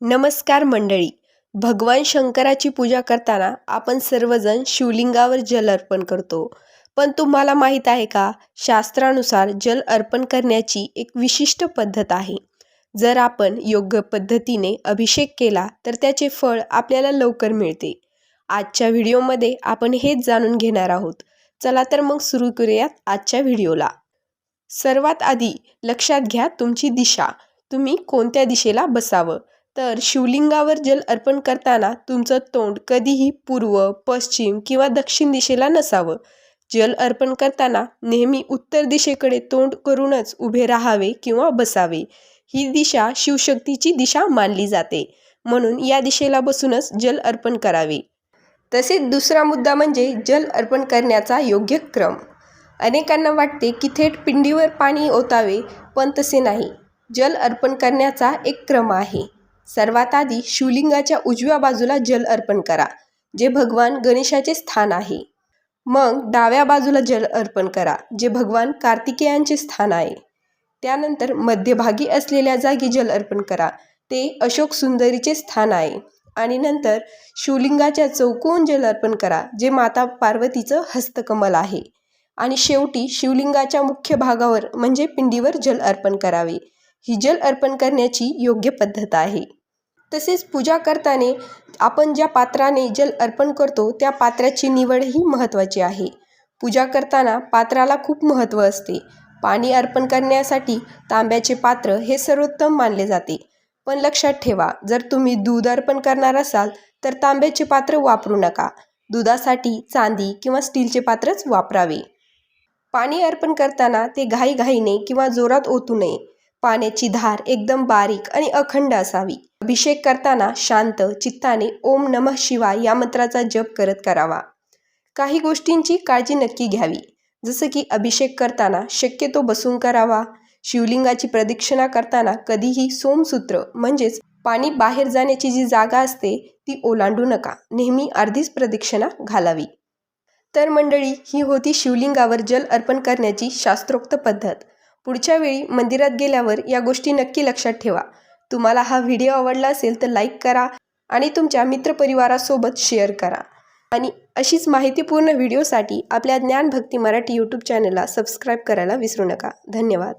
नमस्कार मंडळी. भगवान शंकराची पूजा करताना आपण सर्वजण शिवलिंगावर जल अर्पण करतो. पण तुम्हाला माहीत आहे का, शास्त्रानुसार जल अर्पण करण्याची एक विशिष्ट पद्धत आहे. जर आपण योग्य पद्धतीने अभिषेक केला तर त्याचे फळ आपल्याला लवकर मिळते. आजच्या व्हिडिओमध्ये आपण हेच जाणून घेणार आहोत. चला तर मग सुरू करूयात आजच्या व्हिडिओला. सर्वात आधी लक्षात घ्या तुमची दिशा. तुम्ही कोणत्या दिशेला बसावं. तर शिवलिंगावर जल अर्पण करताना तुमचं तोंड कधीही पूर्व, पश्चिम किंवा दक्षिण दिशेला नसावं. जल अर्पण करताना नेहमी उत्तर दिशेकडे तोंड करूनच उभे राहावे किंवा बसावे. ही दिशा शिवशक्तीची दिशा मानली जाते, म्हणून या दिशेला बसूनच जल अर्पण करावे. तसेच दुसरा मुद्दा म्हणजे जल अर्पण करण्याचा योग्य क्रम. अनेकांना वाटते की थेट पिंडीवर पाणी ओतावे, पण तसे नाही. जल अर्पण करण्याचा एक क्रम आहे. सर्वात आधी शिवलिंगाच्या उजव्या बाजूला जल अर्पण करा, जे भगवान गणेशाचे स्थान आहे. मग डाव्या बाजूला जल अर्पण करा, जे भगवान कार्तिकेयांचे स्थान आहे. त्यानंतर मध्यभागी असलेल्या जागी जल अर्पण करा, ते अशोक सुंदरीचे स्थान आहे. आणि नंतर शिवलिंगाच्या चौकोन जल अर्पण करा, जे माता पार्वतीचं हस्तकमल आहे. आणि शेवटी शिवलिंगाच्या मुख्य भागावर म्हणजे पिंडीवर जल अर्पण करावे. ही जल अर्पण करण्याची योग्य पद्धत आहे. तसेच पूजा करताना आपण ज्या पात्राने जल अर्पण करतो त्या पात्राची निवडही महत्त्वाची आहे. पूजा करताना पात्राला खूप महत्त्व असते. पाणी अर्पण करण्यासाठी तांब्याचे पात्र हे सर्वोत्तम मानले जाते. पण लक्षात ठेवा, जर तुम्ही दूध अर्पण करणार असाल तर तांब्याचे पात्र वापरू नका. दुधासाठी चांदी किंवा स्टीलचे पात्रच वापरावे. पाणी अर्पण करताना ते घाईघाईने किंवा जोरात ओतू नये. पाण्याची धार एकदम बारीक आणि अखंड असावी. अभिषेक करताना शांत चित्ताने ओम नमः शिवाय या मंत्राचा जप करत करावा. काही गोष्टींची काळजी नक्की घ्यावी, जसं की अभिषेक करताना शक्यतो बसून करावा. शिवलिंगाची प्रदक्षिणा करताना कधीही सोमसूत्र म्हणजेच पाणी बाहेर जाण्याची जी जागा असते ती ओलांडू नका. नेहमी अर्धीच प्रदक्षिणा घालावी. तर मंडळी, ही होती शिवलिंगावर जल अर्पण करण्याची शास्त्रोक्त पद्धत. पुढच्या वेळी मंदिरात गेल्यावर या गोष्टी नक्की लक्षात ठेवा. तुम्हाला हा व्हिडिओ आवडला असेल तर लाईक करा आणि तुमच्या मित्रपरिवारासोबत शेअर करा. आणि अशीच माहितीपूर्ण व्हिडिओसाठी आपल्या ज्ञानभक्ती मराठी यूट्यूब चॅनलला सबस्क्राईब करायला विसरू नका. धन्यवाद.